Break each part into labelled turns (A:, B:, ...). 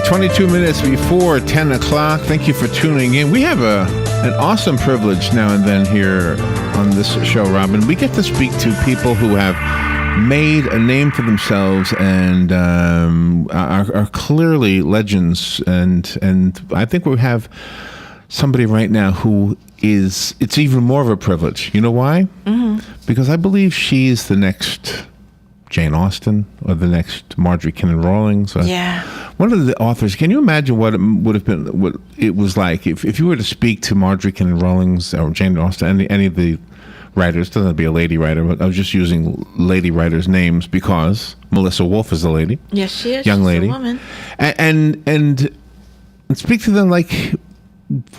A: 22 minutes before 10 o'clock. Thank you for tuning in. We have an awesome privilege now and then here on this show, Robin. We get to speak to people who have made a name for themselves and are clearly legends. And I think we have somebody right now who is, it's even more of a privilege. You know why? Mm-hmm. Because I believe she's the next Jane Austen or the next Marjorie Kinnan Rawlings.
B: Yeah.
A: One of the authors, can you imagine what it would have been, what it was like if you were to speak to Marjorie Kinnan Rawlings or Jane Austen, any of the writers? Doesn't have to be a lady writer, but I was just using lady writers' names because Melissa Wolff is a lady.
B: Yes, she is.
A: Young
B: She's
A: lady.
B: A woman.
A: And speak to them like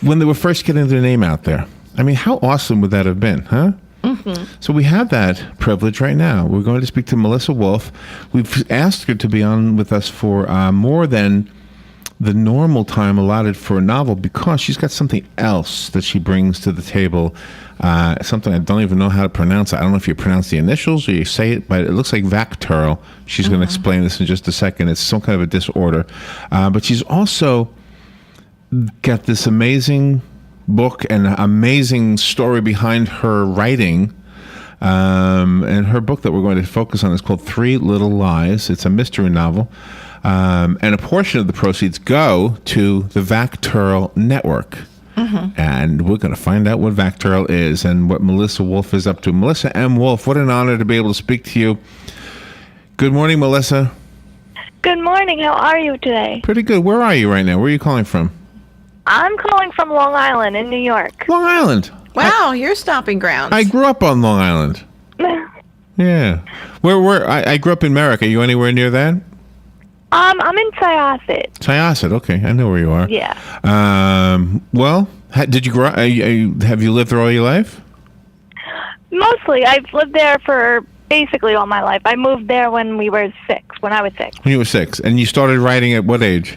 A: when they were first getting their name out there. I mean, how awesome would that have been, huh? Mm-hmm. So we have that privilege right now. We're going to speak to Melissa Wolff. We've asked her to be on with us for more than the normal time allotted for a novel because she's got something else that she brings to the table, something I don't even know how to pronounce. I don't know if you pronounce the initials or you say it, but it looks like Vacturl. She's going to explain this in just a second. It's some kind of a disorder. But she's also got this amazing book and amazing story behind her writing. And her book that we're going to focus on is called Three Little Lies. It's a mystery novel. And a portion of the proceeds go to the Vacturl Network. Mm-hmm. And we're going to find out what Vacturl is and what Melissa Wolff is up to. Melissa M. Wolff, what an honor to be able to speak to you. Good morning, Melissa.
C: Good morning. How are you today?
A: Pretty good. Where are you right now? Where are you calling from?
C: I'm calling from Long Island in New York.
A: Long Island.
B: Wow, your stomping grounds.
A: I grew up on Long Island. Yeah. Where? I grew up in Merrick. Are you anywhere near that?
C: I'm in Syosset.
A: Syosset. Okay, I know where you are.
C: Yeah.
A: Well, did you grow up? Have you lived there all your life?
C: Mostly. I've lived there for basically all my life. I moved there when I was 6.
A: When you were 6. And you started writing at what age?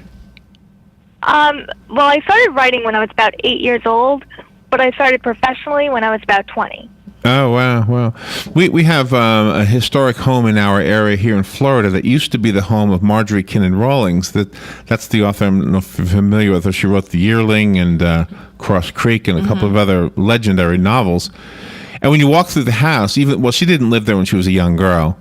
C: Well, I started writing when I was about 8 years old, but I started professionally when I was about 20.
A: Oh, wow. Well, we have a historic home in our area here in Florida that used to be the home of Marjorie Kinnan Rawlings. That's the author. I don't know if you're familiar with her. She wrote The Yearling and Cross Creek and a couple of other legendary novels. And when you walk through the house, she didn't live there when she was a young girl.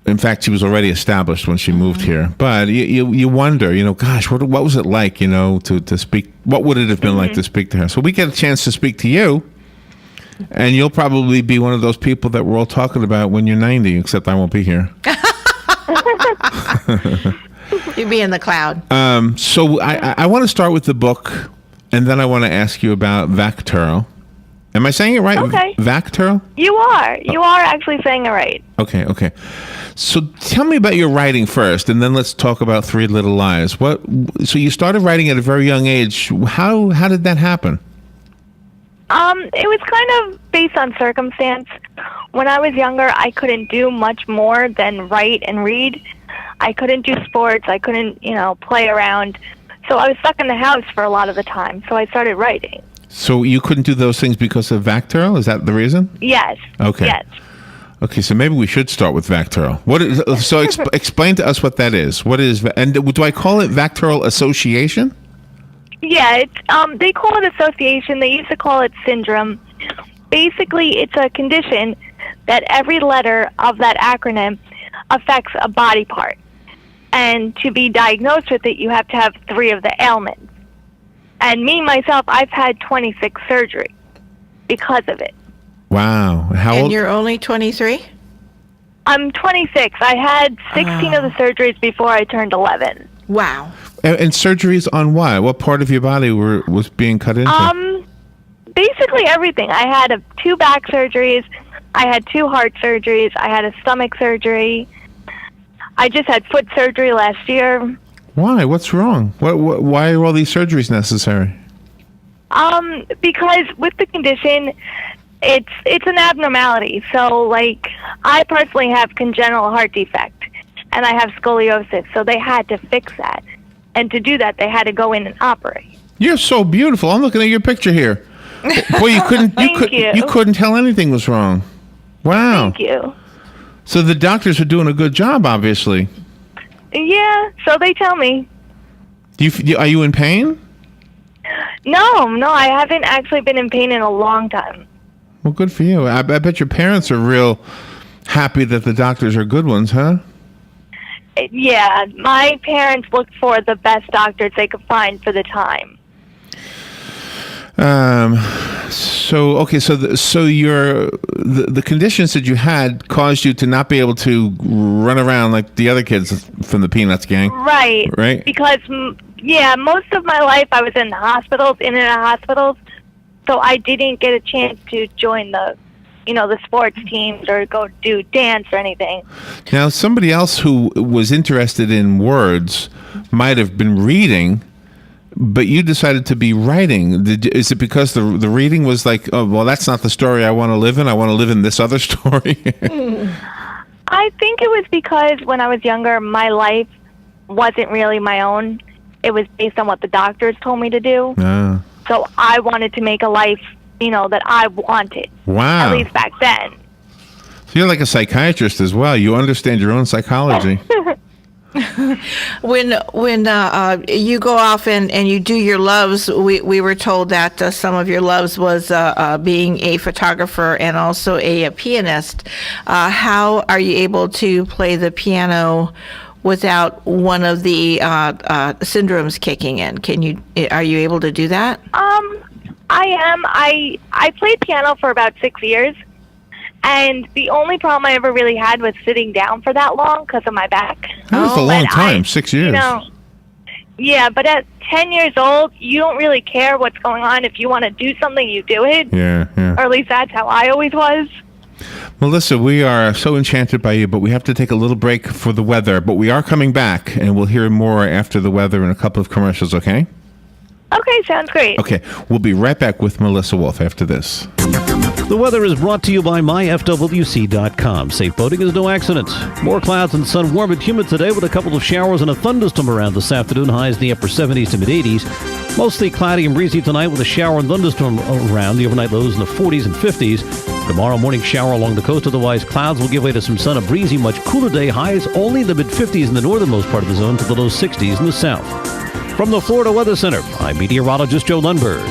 A: In fact, she was already established when she moved here. But you wonder, gosh, what was it like, to speak? What would it have been like to speak to her? So we get a chance to speak to you, and you'll probably be one of those people that we're all talking about when you're 90, except I won't be here.
B: You'd be in the cloud.
A: So I want to start with the book, and then I want to ask you about Vacturl. Am I saying it right?
C: Okay.
A: Vacturl?
C: You are. You are actually saying it right.
A: Okay. So tell me about your writing first, and then let's talk about Three Little Lies. So you started writing at a very young age. How did that happen?
C: It was kind of based on circumstance. When I was younger, I couldn't do much more than write and read. I couldn't do sports. I couldn't, play around. So I was stuck in the house for a lot of the time. So I started writing. So
A: you couldn't do those things because of Vacturl? Is that the reason?
C: Yes.
A: Okay.
C: Yes.
A: Okay, so maybe we should start with Vacturl. Explain to us what that is. What is, and do I call it Vacturl Association?
C: Yeah, it's they call it association. They used to call it syndrome. Basically, it's a condition that every letter of that acronym affects a body part. And to be diagnosed with it, you have to have 3 of the ailments. And me, myself, I've had 26 surgeries because of it.
A: Wow. How old?
B: And you're only 23?
C: I'm 26. I had 16 of the surgeries before I turned 11.
B: Wow.
A: And surgeries on what? What part of your body was being cut into?
C: Basically everything. I had 2 back surgeries. I had 2 heart surgeries. I had a stomach surgery. I just had foot surgery last year.
A: Why? What's wrong? Why are all these surgeries necessary?
C: Because with the condition, it's an abnormality. So, I personally have congenital heart defect, and I have scoliosis. So they had to fix that, and to do that, they had to go in and operate.
A: You're so beautiful. I'm looking at your picture here. Boy, you couldn't tell anything was wrong. Wow.
C: Thank you.
A: So the doctors are doing a good job, obviously.
C: Yeah, so they tell me.
A: Are you in pain?
C: No, I haven't actually been in pain in a long time.
A: Well, good for you. I bet your parents are real happy that the doctors are good ones, huh?
C: Yeah, my parents looked for the best doctors they could find for the time.
A: So your the conditions that you had caused you to not be able to run around like the other kids from the Peanuts gang.
C: Right. Because most of my life I was in hospitals, in and out of hospitals, so I didn't get a chance to join the sports teams or go do dance or anything.
A: Now, somebody else who was interested in words might have been reading, but you decided to be writing. Is it because the reading was like, oh, well, that's not the story I want to live in. I want to live in this other story?
C: I think it was because when I was younger, my life wasn't really my own. It was based on what the doctors told me to do. So I wanted to make a life, that I wanted.
A: Wow.
C: At least back then.
A: So you're like a psychiatrist as well. You understand your own psychology.
B: When you go off and you do your loves, we were told that some of your loves was being a photographer and also a pianist. How are you able to play the piano without one of the syndromes kicking in? Are you able to do that?
C: I am. I played piano for about 6 years, and the only problem I ever really had was sitting down for that long because of my back.
A: That's a long time, 6 years.
C: Yeah, but at 10 years old, you don't really care what's going on. If you want to do something, you do it.
A: Yeah.
C: Or at least that's how I always was.
A: Melissa, we are so enchanted by you, but we have to take a little break for the weather. But we are coming back, and we'll hear more after the weather and a couple of commercials, okay?
C: Okay, sounds great.
A: Okay, we'll be right back with Melissa Wolff after this.
D: The weather is brought to you by myfwc.com. Safe boating is no accident. More clouds and sun, warm and humid today with a couple of showers and a thunderstorm around this afternoon. Highs in the upper 70s to mid-80s. Mostly cloudy and breezy tonight with a shower and thunderstorm around. The overnight lows in the 40s and 50s. Tomorrow morning shower along the coast. Otherwise, clouds will give way to some sun. A breezy, much cooler day. Highs only in the mid-50s in the northernmost part of the zone to the low 60s in the south. From the Florida Weather Center, I'm meteorologist Joe Lundberg.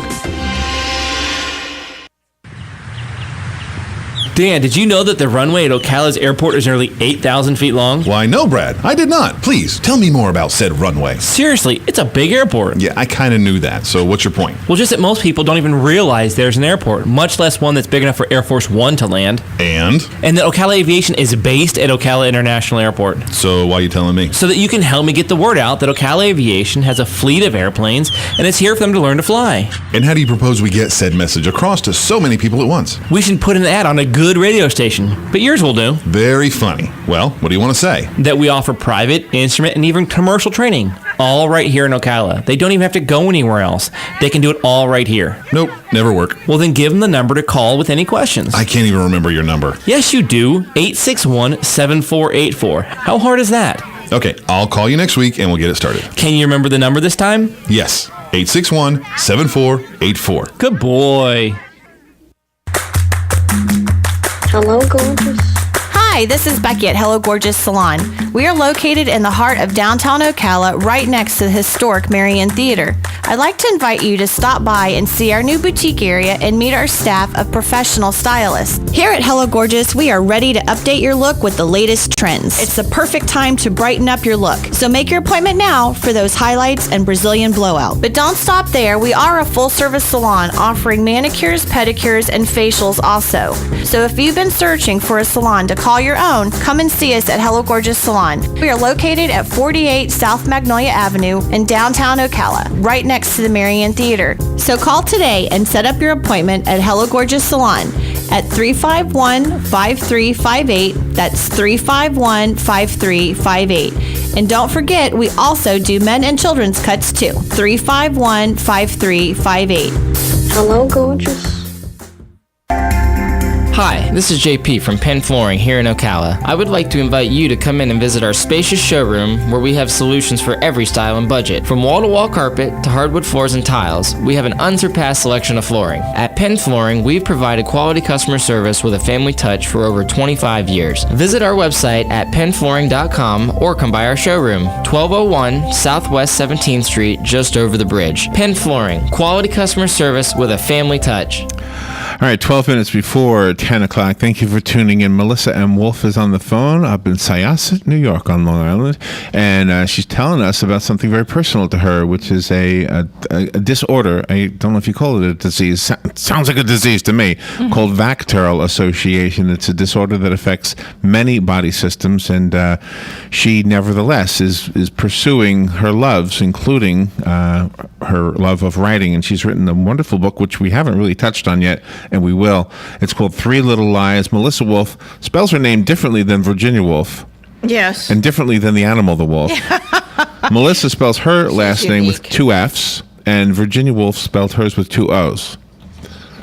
E: Dan, did you know that the runway at Ocala's airport is nearly 8,000 feet long?
F: Why, no, Brad. I did not. Please, tell me more about said runway.
E: Seriously, it's a big airport.
F: Yeah, I kind of knew that. So what's your point?
E: Well, just that most people don't even realize there's an airport, much less one that's big enough for Air Force One to land.
F: And
E: that Ocala Aviation is based at Ocala International Airport.
F: So why are you telling me?
E: So that you can help me get the word out that Ocala Aviation has a fleet of airplanes, and it's here for them to learn to fly.
F: And how do you propose we get said message across to so many people at once?
E: We should put an ad on a good radio station. But yours will do.
F: Very funny. Well, what do you want to say?
E: That we offer private, instrument, and even commercial training. All right here in Ocala. They don't even have to go anywhere else. They can do it all right here.
F: Nope, never work.
E: Well, then give them the number to call with any questions.
F: I can't even remember your number.
E: Yes, you do. 861-7484. How hard is that?
F: Okay, I'll call you next week and we'll get it started.
E: Can you remember the number this time?
F: Yes, 861-7484.
E: Good boy.
G: Hello, gorgeous.
H: Hi, this is Becky at Hello Gorgeous Salon. We are located in the heart of downtown Ocala, right next to the historic Marion Theater. I'd like to invite you to stop by and see our new boutique area and meet our staff of professional stylists. Here at Hello Gorgeous, we are ready to update your look with the latest trends. It's the perfect time to brighten up your look. So make your appointment now for those highlights and Brazilian blowout. But don't stop there. We are a full-service salon offering manicures, pedicures, and facials also. So if you've been searching for a salon to call your own, come and see us at Hello Gorgeous Salon. We are located at 48 South Magnolia Avenue in downtown Ocala, right next to the Marion Theater. So call today and set up your appointment at Hello Gorgeous Salon at 351-5358. That's 351-5358. And don't forget, we also do men and children's cuts too. 351-5358.
G: Hello, gorgeous.
I: Hi, this is JP from Penn Flooring here in Ocala. I would like to invite you to come in and visit our spacious showroom where we have solutions for every style and budget. From wall-to-wall carpet to hardwood floors and tiles, we have an unsurpassed selection of flooring. At Penn Flooring, we've provided quality customer service with a family touch for over 25 years. Visit our website at pennflooring.com or come by our showroom, 1201 Southwest 17th Street, just over the bridge. Penn Flooring, quality customer service with a family touch.
A: All right, 12 minutes before 10 o'clock. Thank you for tuning in. Melissa M. Wolff is on the phone up in Syosset, New York on Long Island. And she's telling us about something very personal to her, which is a disorder. I don't know if you call it a disease. Sounds like a disease to me, called Vacteural Association. It's a disorder that affects many body systems. And she, nevertheless, is pursuing her loves, including her love of writing. And she's written a wonderful book, which we haven't really touched on yet, and we will. It's called Three Little Lies. Melissa Wolff spells her name differently than Virginia Woolf.
B: Yes.
A: And differently than the animal, the wolf. Melissa spells her last name with 2 F's, and Virginia Woolf spelled hers with 2 O's.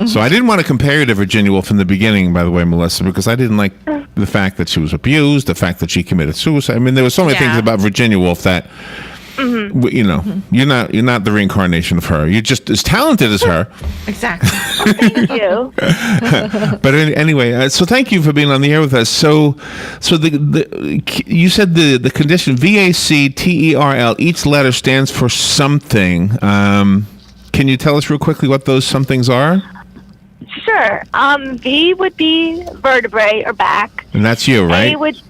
A: So I didn't want to compare you to Virginia Woolf in the beginning, by the way, Melissa, because I didn't like the fact that she was abused, the fact that she committed suicide. I mean, there were so many things about Virginia Woolf that, you know, you're not the reincarnation of her. You're just as talented as her.
B: Exactly.
C: Thank you.
A: But anyway, so thank you for being on the air with us. So you said the condition VACTERL. Each letter stands for something. Can you tell us real quickly what those somethings are?
C: Sure. V would be vertebrae or back.
A: And that's you, right?
C: A would,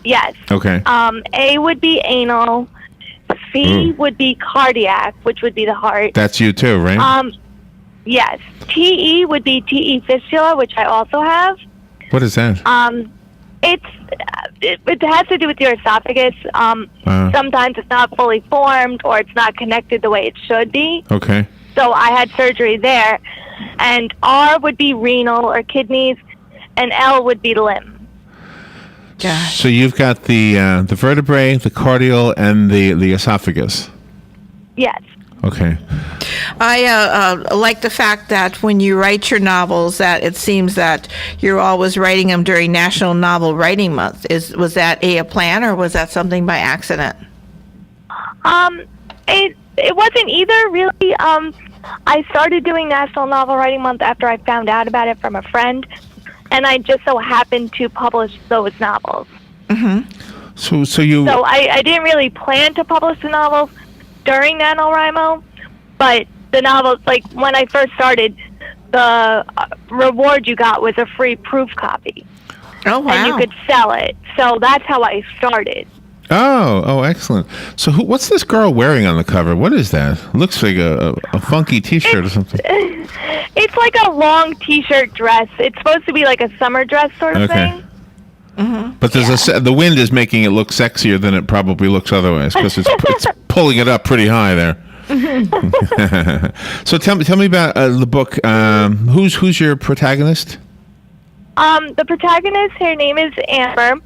C: yes.
A: Okay.
C: A would be anal. C would be cardiac, which would be the heart.
A: That's you too, right?
C: Yes. TE would be TE fistula, which I also have.
A: What is that?
C: It has to do with your esophagus. Sometimes it's not fully formed or it's not connected the way it should be.
A: Okay.
C: So I had surgery there. And R would be renal or kidneys, and L would be limb.
B: Gosh.
A: So you've got the vertebrae, the cardial, and the esophagus.
C: Yes.
A: Okay.
B: I like the fact that when you write your novels, that it seems that you're always writing them during National Novel Writing Month. Was that a plan, or was that something by accident?
C: It wasn't either, really. I started doing National Novel Writing Month after I found out about it from a friend, and I just so happened to publish those novels.
A: So
C: I didn't really plan to publish the novels during NaNoWriMo, but the novels, like when I first started, the reward you got was a free proof copy.
B: Oh, wow.
C: And you could sell it. So that's how I started.
A: Oh, excellent. So what's this girl wearing on the cover? What is that? It looks like a funky T-shirt or something.
C: It's like a long T-shirt dress. It's supposed to be like a summer dress sort of thing.
A: But there's the wind is making it look sexier than it probably looks otherwise, because it's pulling it up pretty high there. So tell me about the book. Who's your protagonist?
C: The protagonist, her name is Amber.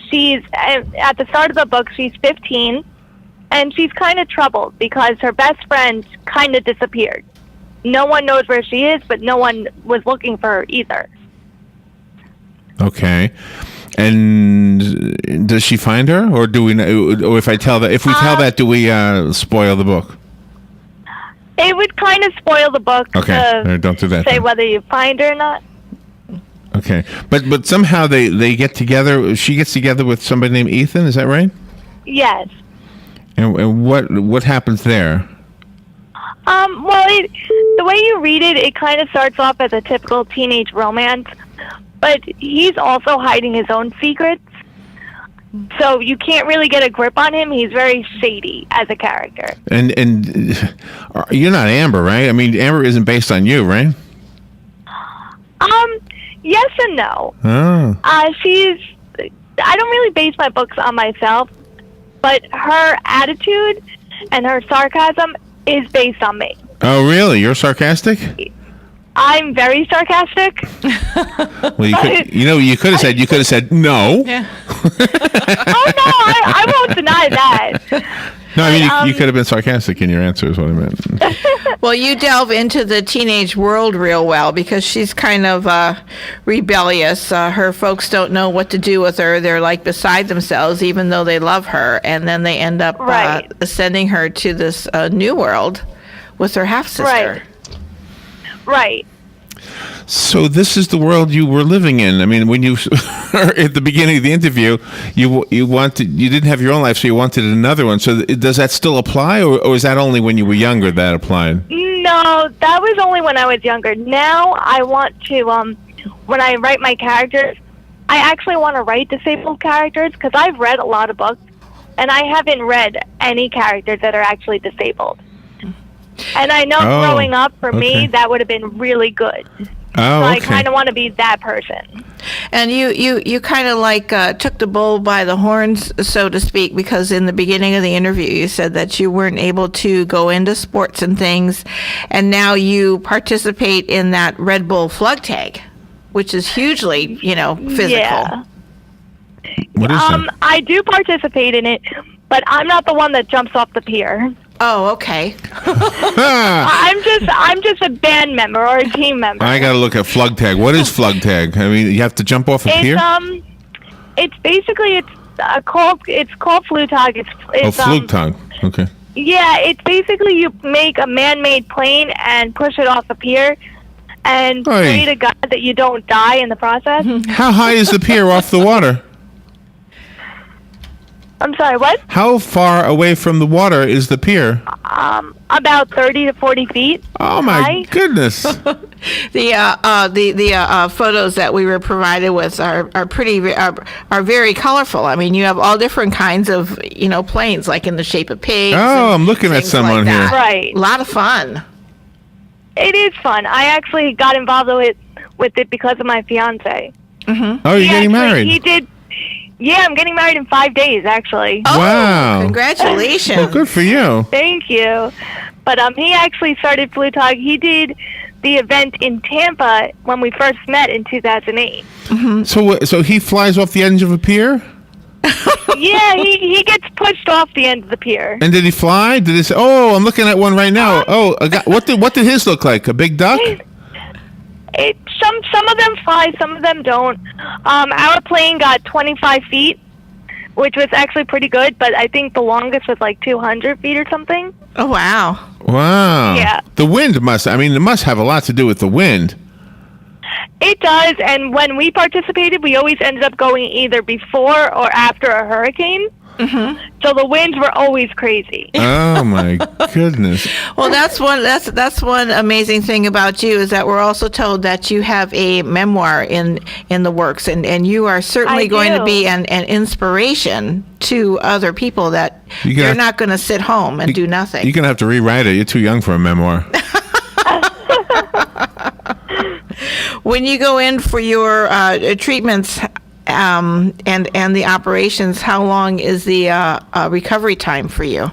C: She's at the start of the book. She's 15, and she's kind of troubled because her best friend kind of disappeared. No one knows where she is, but no one was looking for her either.
A: Okay. And does she find her, or do we know? Or if we tell that, do we spoil the book?
C: It would kind of spoil the book.
A: Okay, don't do that.
C: Say
A: then.
C: whether you find her or not.
A: Okay, but somehow they get together. She gets together with somebody named Ethan. Is that right?
C: Yes.
A: And what happens there?
C: The way you read it, it kind of starts off as a typical teenage romance, but he's also hiding his own secrets. So you can't really get a grip on him. He's very shady as a character.
A: And you're not Amber, right? I mean, Amber isn't based on you, right?
C: Yes and no.
A: Oh.
C: I don't really base my books on myself, but her attitude and her sarcasm is based on me.
A: Oh, really? You're sarcastic?
C: I'm very sarcastic.
A: Well, you could have said no.
B: Yeah.
C: Oh no, I won't deny that.
A: No, I mean you could have been sarcastic in your answer, is what I meant.
B: Well, you delve into the teenage world real well because she's kind of rebellious. Her folks don't know what to do with her. They're like beside themselves, even though they love her. And then they end up
C: Right.
B: sending her to this new world with her half sister.
C: Right. Right.
A: So this is the world you were living in. I mean, when you at the beginning of the interview, you didn't have your own life, so you wanted another one. So does that still apply, or is that only when you were younger that applied?
C: No, that was only when I was younger. Now I want to, when I write my characters, I actually want to write disabled characters because I've read a lot of books, and I haven't read any characters that are actually disabled. And I know growing up, for me, that would have been really good.
A: Oh,
C: So
A: okay.
C: I kind of want to be that person.
B: And you kind of like took the bull by the horns, so to speak, because in the beginning of the interview you said that you weren't able to go into sports and things, and now you participate in that Red Bull flug tag, which is hugely, physical.
C: Yeah.
A: What is that?
C: I do participate in it, but I'm not the one that jumps off the pier.
B: Oh, okay.
C: I'm just a band member or a team member.
A: I got to look at flug tag. What is flug tag? I mean, you have to jump off a pier?
C: It's basically called flug tag. It's
A: flug tag. Okay.
C: Yeah, it's basically you make a man-made plane and push it off a pier, and pray to God that you don't die in the process.
A: How high is the pier off the water?
C: I'm sorry, what?
A: How far away from the water is the pier?
C: About 30 to 40 feet.
A: Oh my
C: high.
A: goodness!
B: The photos that we were provided with are very colorful. I mean, you have all different kinds of planes, like in the shape of pigs.
A: Oh, I'm looking at
B: things
A: some
B: like
A: on
B: that.
A: here.
C: Right.
B: A lot of fun.
C: It is fun. I actually got involved with it because of my fiance.
A: Oh, you're getting married?
C: He did. Yeah, I'm getting married in 5 days, actually.
A: Wow!
B: Congratulations.
A: Well, good for you.
C: Thank you. But he actually started Flute Talk. He did the event in Tampa when we first met in 2008.
A: So he flies off the edge of a pier?
C: Yeah, he gets pushed off the end of the pier.
A: And did he fly? Did he say, "Oh, I'm looking at one right now"? What did his look like? A big duck?
C: Some of them fly, some of them don't. Our plane got 25 feet, which was actually pretty good, but I think the longest was like 200 feet or something.
B: Oh, wow.
A: Wow.
C: Yeah.
A: The wind it must have a lot to do with the wind.
C: It does, and when we participated, we always ended up going either before or after a hurricane. So the winds were always crazy.
A: Oh my goodness.
B: Well, that's one amazing thing about you is that we're also told that you have a memoir in the works, and you are certainly
C: I
B: going to
C: do.
B: be an inspiration to other people that they're not going to sit home and do nothing.
A: You're gonna have to rewrite it. You're too young for a memoir.
B: When you go in for your treatments and the operations, how long is the recovery time for you?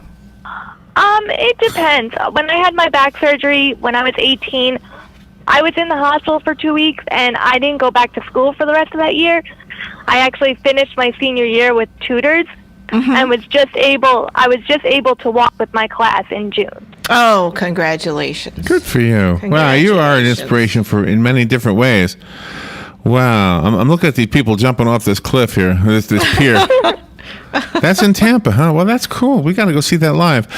C: It depends. When I had my back surgery when I was 18, I was in the hospital for 2 weeks, and I didn't go back to school for the rest of that year. I actually finished my senior year with tutors, and was just able to walk with my class in June.
B: Oh, congratulations.
A: Good for you. Wow, you are an inspiration in many different ways. Wow, I'm looking at these people jumping off this cliff here, this pier. That's in Tampa, huh? Well, that's cool. We got to go see that live.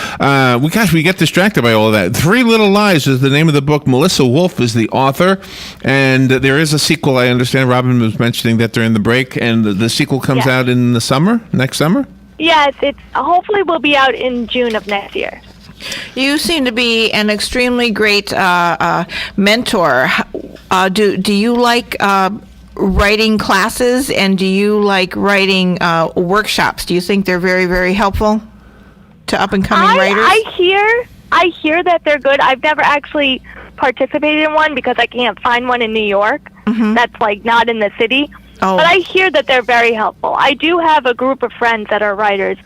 A: We get distracted by all of that. 3 Little Lies is the name of the book. Melissa Wolff is the author, and there is a sequel. I understand Robin was mentioning that during the break, and the sequel comes out in the summer, next summer?
C: Yes, it's hopefully will be out in June of next year.
B: You seem to be an extremely great mentor. Do you like writing classes, and do you like writing workshops? Do you think they're very, very helpful to up-and-coming writers?
C: I hear that they're good. I've never actually participated in one because I can't find one in New York. That's like not in the city.
B: Oh.
C: But I hear that they're very helpful. I do have a group of friends that are writers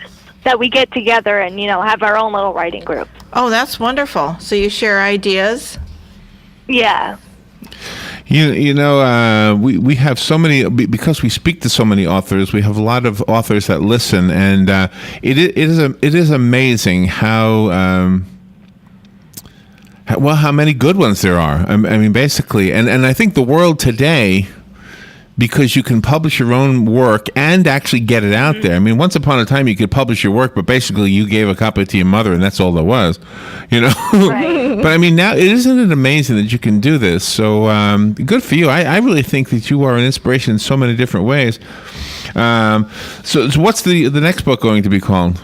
C: that we get together and, have our own little writing group.
B: Oh, that's wonderful. So you share ideas?
C: Yeah.
A: We have so many, because we speak to so many authors. We have a lot of authors that listen, and it is amazing how Well, how many good ones there are. I mean, basically. And I think the world today, because you can publish your own work and actually get it out there. I mean, once upon a time you could publish your work, but basically you gave a copy to your mother and that's all there was, you know?
C: Right.
A: But I mean, now, isn't it amazing that you can do this? So good for you. I really think that you are an inspiration in so many different ways. So what's the next book going to be called?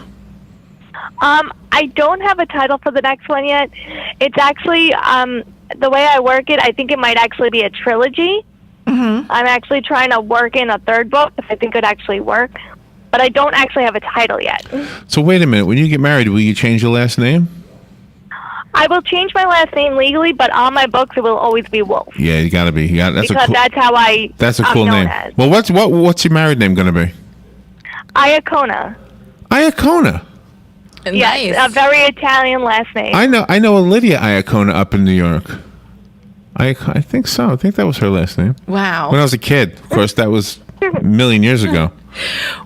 C: I don't have a title for the next one yet. It's actually, the way I work it, I think it might actually be a trilogy. I'm actually trying to work in a third book if I think it would actually work. But I don't actually have a title yet.
A: So wait a minute. When you get married, will you change your last name?
C: I will change my last name legally, but on my books it will always be Wolff.
A: Yeah, you got to be. That's
C: that's how
A: That's a
C: I'm
A: cool
C: known
A: name.
C: as.
A: Well, what's your married name going to be?
C: Iacona.
A: Iacona.
C: Yes, a very Italian last name.
A: I know a Lydia Iacona up in New York. I think so. I think that was her last name.
B: Wow.
A: When I was a kid. Of course, that was a million years ago.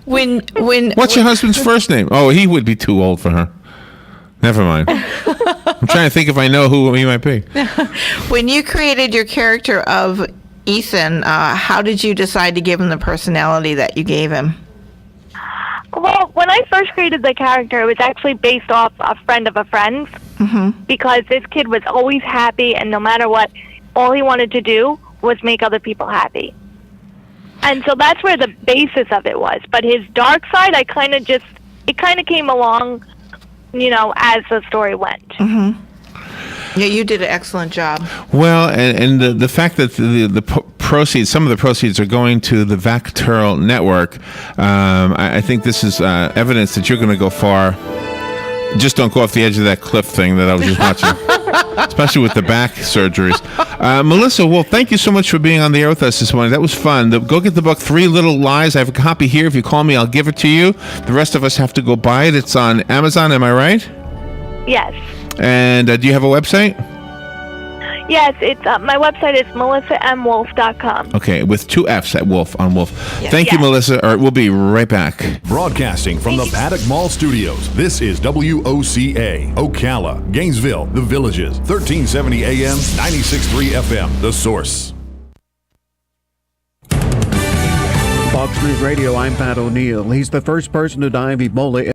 A: What's your husband's first name? Oh, he would be too old for her. Never mind. I'm trying to think if I know who he might be.
B: When you created your character of Ethan, how did you decide to give him the personality that you gave him?
C: Well, when I first created the character, it was actually based off a friend of a friend's. Because this kid was always happy, and no matter what, all he wanted to do was make other people happy. And so that's where the basis of it was. But his dark side, it kind of came along, as the story went.
B: Yeah, you did an excellent job.
A: Well, and the fact that the proceeds, some of the proceeds are going to the Vacturl Network, I think this is evidence that you're going to go far. Just don't go off the edge of that cliff thing that I was just watching, especially with the back surgeries. Melissa, well, thank you so much for being on the air with us this morning. That was fun. Go get the book, 3 Little Lies. I have a copy here. If you call me, I'll give it to you. The rest of us have to go buy it. It's on Amazon, am I right?
C: Yes.
A: And do you have a website?
C: Yes, it's my website is melissamwolff.com.
A: Okay, with 2 F's at Wolff on Wolff.
B: Yes.
A: Thank you, Melissa. All right, we'll be right back.
F: Broadcasting from the Paddock Mall Studios, this is WOCA, Ocala, Gainesville, The Villages, 1370 AM, 96.3 FM, The Source.
J: Fox News Radio, I'm Pat O'Neill. He's the first person to die of Ebola